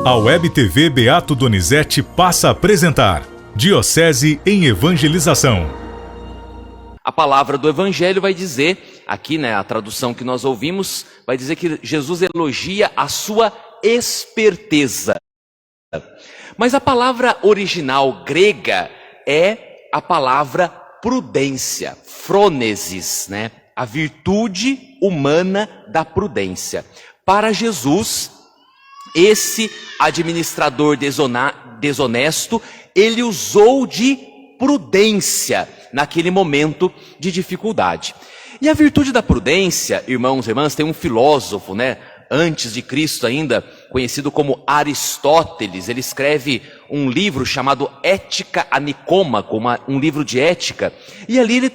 A Web TV Beato Donizete passa a apresentar Diocese em Evangelização. A palavra do Evangelho vai dizer, aqui a tradução que nós ouvimos, vai dizer que Jesus elogia a sua esperteza. Mas a palavra original grega é a palavra prudência, frônesis, a virtude humana da prudência. Para Jesus, esse administrador desonesto, ele usou de prudência naquele momento de dificuldade. E a virtude da prudência, irmãos e irmãs, tem um filósofo, antes de Cristo ainda, conhecido como Aristóteles. Ele escreve um livro chamado Ética a Nicômaco, um livro de ética, e ali ele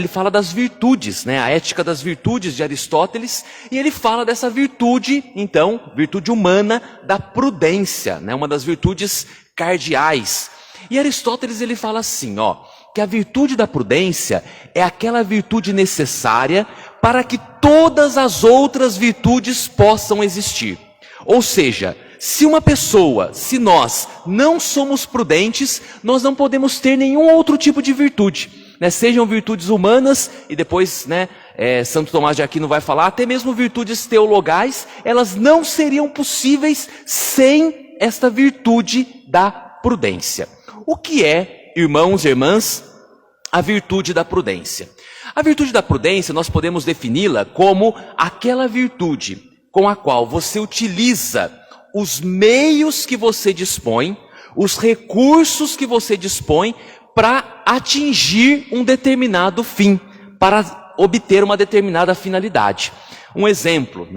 fala das virtudes, a ética das virtudes de Aristóteles, e ele fala dessa virtude, então, virtude humana da prudência, uma das virtudes cardeais. E Aristóteles ele fala assim, que a virtude da prudência é aquela virtude necessária para que todas as outras virtudes possam existir. Ou seja, se nós não somos prudentes, nós não podemos ter nenhum outro tipo de virtude, sejam virtudes humanas, e depois, Santo Tomás de Aquino vai falar, até mesmo virtudes teologais, elas não seriam possíveis sem esta virtude da prudência. O que é, irmãos e irmãs, a virtude da prudência? A virtude da prudência nós podemos defini-la como aquela virtude com a qual você utiliza os meios que você dispõe, os recursos que você dispõe para atingir um determinado fim, para obter uma determinada finalidade. Um exemplo,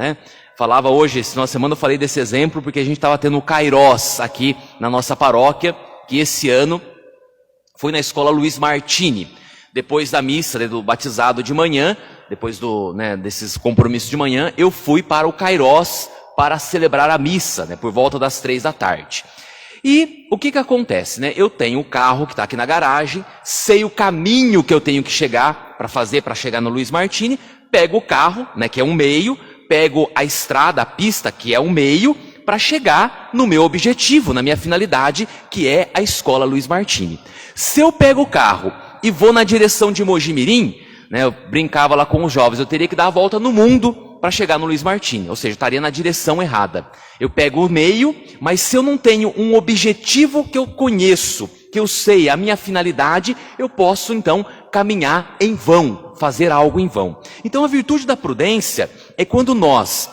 falava hoje, esse final de semana eu falei desse exemplo porque a gente estava tendo o Kairós aqui na nossa paróquia, que esse ano foi na escola Luiz Martini. Depois da missa, do batizado de manhã, depois desses compromissos de manhã, eu fui para o Kairós para celebrar a missa, por volta das 15h. E o que acontece? Eu tenho o carro que está aqui na garagem, sei o caminho que eu tenho que chegar para chegar no Luiz Martini, pego o carro, que é um meio, pego a estrada, a pista, que é um meio, para chegar no meu objetivo, na minha finalidade, que é a escola Luiz Martini. Se eu pego o carro e vou na direção de Mojimirim, eu brincava lá com os jovens, eu teria que dar a volta no mundo para chegar no Luiz Martini, ou seja, estaria na direção errada. Eu pego o meio, mas se eu não tenho um objetivo que eu conheço, que eu sei a minha finalidade, eu posso então caminhar em vão, fazer algo em vão. Então a virtude da prudência é quando nós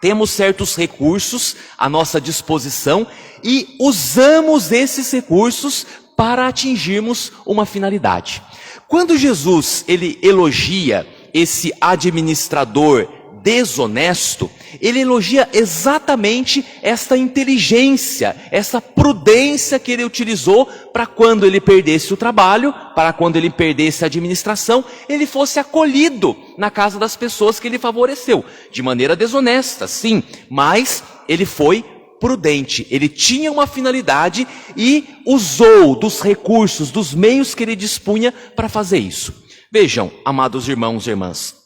temos certos recursos à nossa disposição e usamos esses recursos para atingirmos uma finalidade. Quando Jesus ele elogia esse administrador desonesto, ele elogia exatamente esta inteligência, essa prudência que ele utilizou para quando ele perdesse o trabalho, para quando ele perdesse a administração, ele fosse acolhido na casa das pessoas que ele favoreceu, de maneira desonesta, sim, mas ele foi prudente, ele tinha uma finalidade e usou dos recursos, dos meios que ele dispunha para fazer isso. Vejam, amados irmãos e irmãs,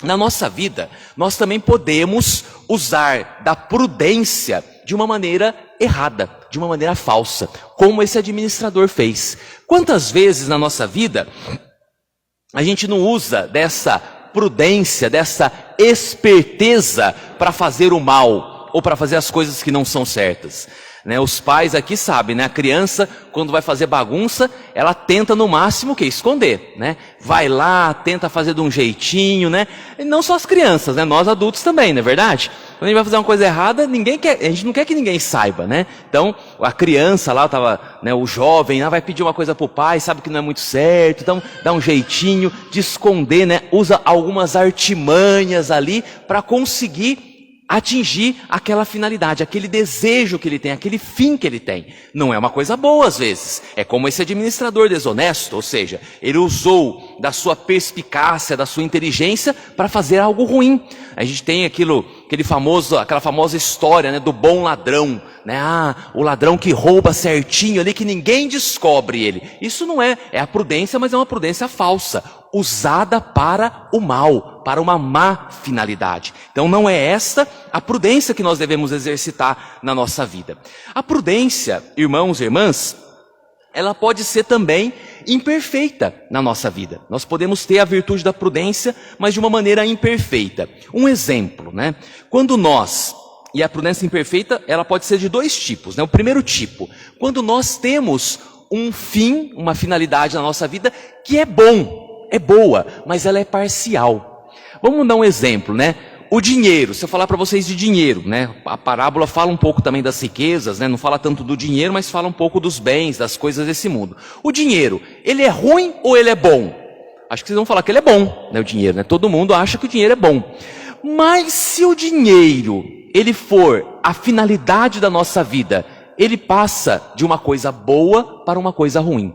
na nossa vida, nós também podemos usar da prudência de uma maneira errada, de uma maneira falsa, como esse administrador fez. Quantas vezes na nossa vida a gente não usa dessa prudência, dessa esperteza para fazer o mal ou para fazer as coisas que não são certas? Os pais aqui sabem, a criança, quando vai fazer bagunça, ela tenta no máximo o quê? Esconder, Vai lá, tenta fazer de um jeitinho, E não só as crianças, nós adultos também, não é verdade? Quando a gente vai fazer uma coisa errada, a gente não quer que ninguém saiba, Então, a criança lá, o jovem, vai pedir uma coisa pro pai, sabe que não é muito certo, então dá um jeitinho de esconder, Usa algumas artimanhas ali para conseguir atingir aquela finalidade, aquele desejo que ele tem, aquele fim que ele tem. Não é uma coisa boa às vezes. É como esse administrador desonesto, ou seja, ele usou da sua perspicácia, da sua inteligência para fazer algo ruim. A gente tem aquela famosa história, do bom ladrão, o ladrão que rouba certinho ali, que ninguém descobre ele. Isso não é a prudência, mas é uma prudência falsa. usada para o mal, para uma má finalidade. Então não é esta a prudência que nós devemos exercitar na nossa vida. A prudência, irmãos e irmãs, ela pode ser também imperfeita na nossa vida. Nós podemos ter a virtude da prudência, mas de uma maneira imperfeita. Um exemplo, né? Quando nós, e a prudência imperfeita, ela pode ser de dois tipos, né? O primeiro tipo, quando nós temos um fim, uma finalidade na nossa vida que é bom, é boa, mas ela é parcial. Vamos dar um exemplo, né? O dinheiro, se eu falar para vocês de dinheiro, né? A parábola fala um pouco também das riquezas, né? Não fala tanto do dinheiro, mas fala um pouco dos bens, das coisas desse mundo. O dinheiro, ele é ruim ou ele é bom? Acho que vocês vão falar que ele é bom, né? O dinheiro, né? Todo mundo acha que o dinheiro é bom. Mas se o dinheiro, ele for a finalidade da nossa vida, ele passa de uma coisa boa para uma coisa ruim.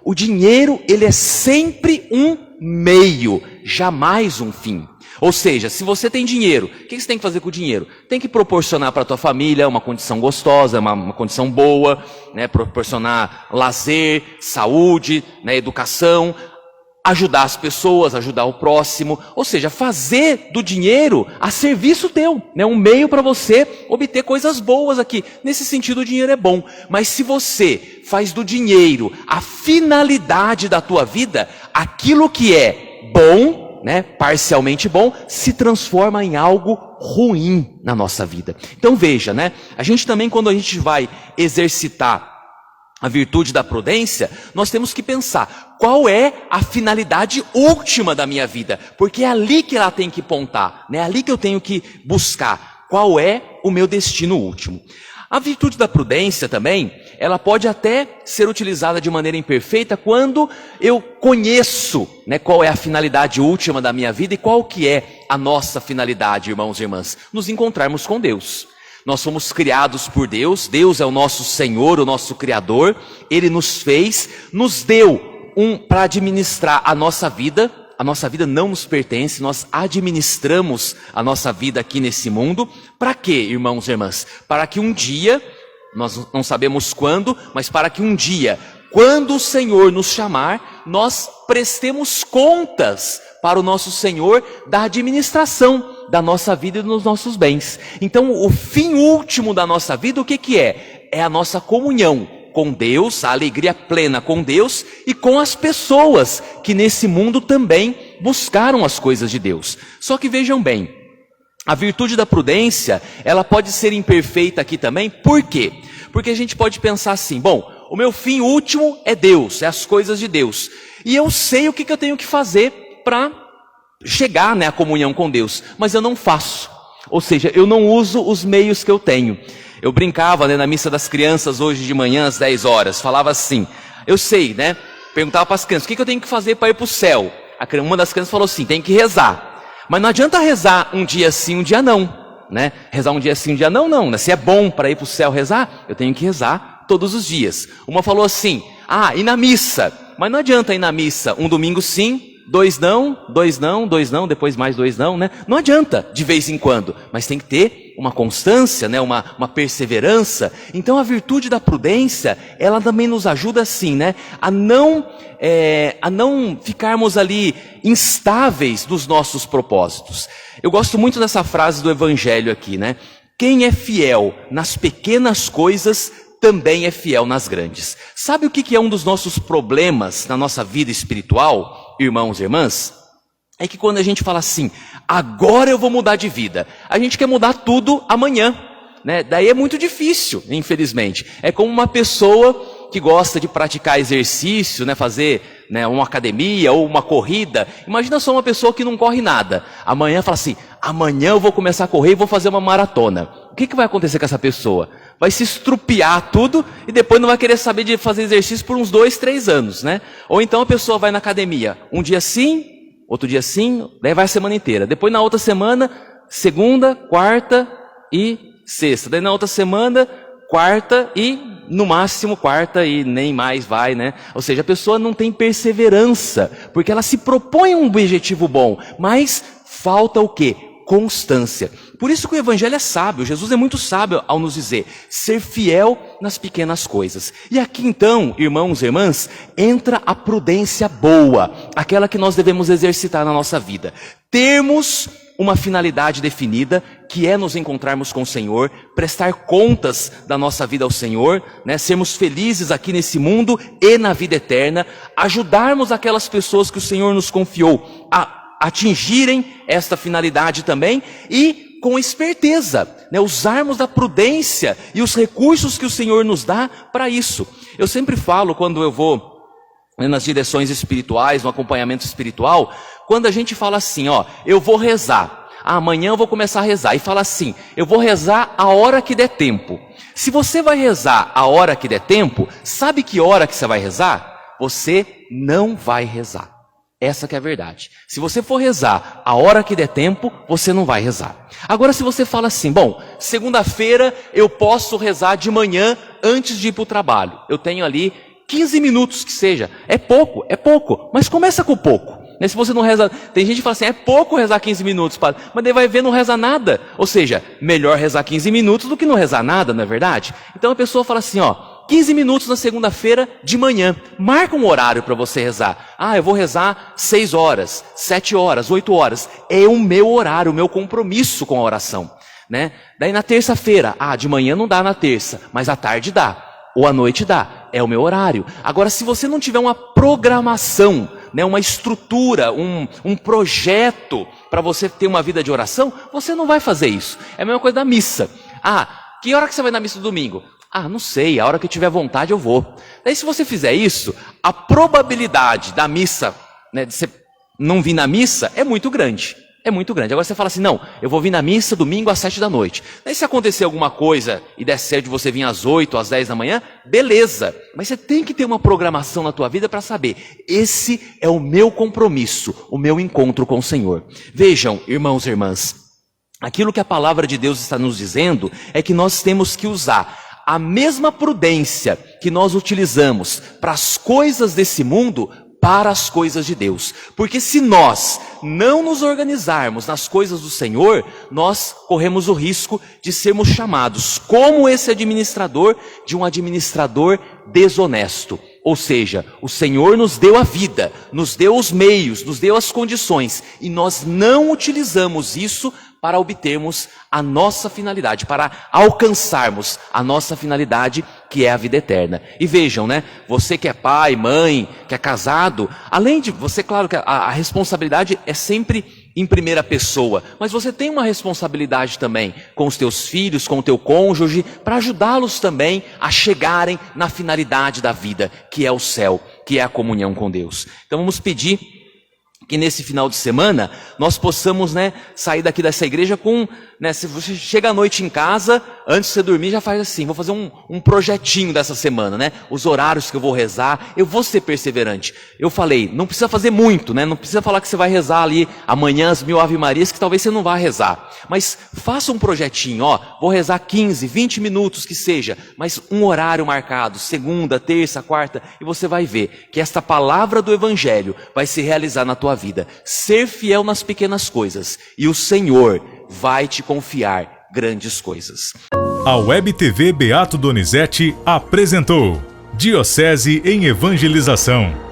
O dinheiro, ele é sempre um meio, jamais um fim. Ou seja, se você tem dinheiro, o que você tem que fazer com o dinheiro? Tem que proporcionar para a tua família uma condição gostosa, uma condição boa, né? Proporcionar lazer, saúde, né? Educação, ajudar as pessoas, ajudar o próximo. Ou seja, fazer do dinheiro a serviço teu, né? Um meio para você obter coisas boas aqui. Nesse sentido, o dinheiro é bom. Mas se você faz do dinheiro a finalidade da tua vida, aquilo que é bom, né, parcialmente bom, se transforma em algo ruim na nossa vida. Então veja, né, a gente também, quando a gente vai exercitar a virtude da prudência, nós temos que pensar, qual é a finalidade última da minha vida? Porque é ali que ela tem que pontar, né, é ali que eu tenho que buscar, qual é o meu destino último. A virtude da prudência também, ela pode até ser utilizada de maneira imperfeita quando eu conheço, né, qual é a finalidade última da minha vida e qual que é a nossa finalidade, irmãos e irmãs, nos encontrarmos com Deus. Nós somos criados por Deus, Deus é o nosso Senhor, o nosso Criador, Ele nos fez, nos deu para administrar a nossa vida não nos pertence, nós administramos a nossa vida aqui nesse mundo. Para quê, irmãos e irmãs? Para que um dia, nós não sabemos quando, mas para que um dia, quando o Senhor nos chamar, nós prestemos contas para o nosso Senhor da administração da nossa vida e dos nossos bens. Então, o fim último da nossa vida, o que é? É a nossa comunhão com Deus, a alegria plena com Deus e com as pessoas que nesse mundo também buscaram as coisas de Deus. Só que vejam bem, a virtude da prudência, ela pode ser imperfeita aqui também, por quê? Porque a gente pode pensar assim, bom, o meu fim último é Deus, é as coisas de Deus, e eu sei o que eu tenho que fazer para chegar, né, à comunhão com Deus, mas eu não faço, ou seja, eu não uso os meios que eu tenho. Eu brincava, né, na missa das crianças hoje de manhã às 10 horas, falava assim, eu sei, né, perguntava para as crianças, o que eu tenho que fazer para ir para o céu? Uma das crianças falou assim, tem que rezar, mas não adianta rezar um dia sim, um dia não, né, rezar um dia sim, um dia não, né? Se é bom para ir para o céu rezar, eu tenho que rezar todos os dias. Uma falou assim, ir na missa, mas não adianta ir na missa um domingo sim, 2 não, depois mais 2 não, né? Não adianta de vez em quando, mas tem que ter uma constância, né? Uma perseverança. Então a virtude da prudência, ela também nos ajuda assim, né? A não ficarmos ali instáveis dos nossos propósitos. Eu gosto muito dessa frase do Evangelho aqui, né? Quem é fiel nas pequenas coisas, também é fiel nas grandes. Sabe o que é um dos nossos problemas na nossa vida espiritual, irmãos e irmãs? É que quando a gente fala assim, agora eu vou mudar de vida, a gente quer mudar tudo amanhã, né? Daí é muito difícil, infelizmente. É como uma pessoa que gosta de praticar exercício, né? Fazer, né, uma academia ou uma corrida. Imagina só uma pessoa que não corre nada. Amanhã fala assim, amanhã eu vou começar a correr e vou fazer uma maratona. O que vai acontecer com essa pessoa? Vai se estrupiar tudo e depois não vai querer saber de fazer exercício por uns 2, 3 anos, né? Ou então a pessoa vai na academia, um dia sim, outro dia sim, daí vai a semana inteira. Depois na outra semana, segunda, quarta e sexta. Daí na outra semana, quarta e no máximo quarta e nem mais vai, né? Ou seja, a pessoa não tem perseverança, porque ela se propõe um objetivo bom, mas falta o quê? constância. Por isso que o evangelho é sábio, Jesus é muito sábio ao nos dizer, ser fiel nas pequenas coisas. E aqui então, irmãos e irmãs, entra a prudência boa, aquela que nós devemos exercitar na nossa vida. Termos uma finalidade definida, que é nos encontrarmos com o Senhor, prestar contas da nossa vida ao Senhor, né? Sermos felizes aqui nesse mundo e na vida eterna, ajudarmos aquelas pessoas que o Senhor nos confiou a atingirem esta finalidade também, e com esperteza, né? Usarmos da prudência e os recursos que o Senhor nos dá para isso. Eu sempre falo, quando eu vou nas direções espirituais, no acompanhamento espiritual, quando a gente fala assim, ó, eu vou rezar, amanhã eu vou começar a rezar, e fala assim, eu vou rezar a hora que der tempo. Se você vai rezar a hora que der tempo, sabe que hora que você vai rezar? Você não vai rezar. Essa que é a verdade. Se você for rezar a hora que der tempo, você não vai rezar. Agora, se você fala assim, bom, segunda-feira eu posso rezar de manhã antes de ir para o trabalho. Eu tenho ali 15 minutos que seja. É pouco, mas começa com pouco. Né? Se você não reza, tem gente que fala assim, é pouco rezar 15 minutos, padre. Mas daí vai ver, não reza nada. Ou seja, melhor rezar 15 minutos do que não rezar nada, não é verdade? Então a pessoa fala assim, ó, 15 minutos na segunda-feira de manhã. Marca um horário para você rezar. Ah, eu vou rezar 6 horas, 7 horas, 8 horas. É o meu horário, o meu compromisso com a oração. Né? Daí na terça-feira, de manhã não dá na terça, mas à tarde dá. Ou à noite dá, é o meu horário. Agora, se você não tiver uma programação, né, uma estrutura, um projeto para você ter uma vida de oração, você não vai fazer isso. É a mesma coisa da missa. Que hora que você vai na missa do domingo? Não sei, a hora que eu tiver vontade eu vou. Daí se você fizer isso, a probabilidade da missa, né, de você não vir na missa é muito grande. É muito grande. Agora você fala assim, não, eu vou vir na missa domingo às 7 da noite. Daí se acontecer alguma coisa e der certo de você vir às 8, às 10 da manhã, beleza. Mas você tem que ter uma programação na tua vida para saber, esse é o meu compromisso, o meu encontro com o Senhor. Vejam, irmãos e irmãs, aquilo que a palavra de Deus está nos dizendo é que nós temos que usar a mesma prudência que nós utilizamos para as coisas desse mundo, para as coisas de Deus. Porque se nós não nos organizarmos nas coisas do Senhor, nós corremos o risco de sermos chamados, como esse administrador, de um administrador desonesto. Ou seja, o Senhor nos deu a vida, nos deu os meios, nos deu as condições, e nós não utilizamos isso para obtermos a nossa finalidade, para alcançarmos a nossa finalidade, que é a vida eterna. E vejam, né? Você que é pai, mãe, que é casado, além de você, claro que a responsabilidade é sempre em primeira pessoa, mas você tem uma responsabilidade também com os teus filhos, com o teu cônjuge, para ajudá-los também a chegarem na finalidade da vida, que é o céu, que é a comunhão com Deus. Então vamos pedir que nesse final de semana nós possamos, né, sair daqui dessa igreja com, né, se você chega à noite em casa, antes de você dormir já faz assim, vou fazer um projetinho dessa semana, né, os horários que eu vou rezar, eu vou ser perseverante. Eu falei, não precisa fazer muito, né, não precisa falar que você vai rezar ali amanhã as 1000 Ave Marias, que talvez você não vá rezar, mas faça um projetinho, vou rezar 15, 20 minutos que seja, mas um horário marcado, segunda, terça, quarta, e você vai ver que esta palavra do Evangelho vai se realizar na tua vida. Ser fiel nas pequenas coisas, e o Senhor vai te confiar grandes coisas. A Web TV Beato Donizete apresentou Diocese em Evangelização.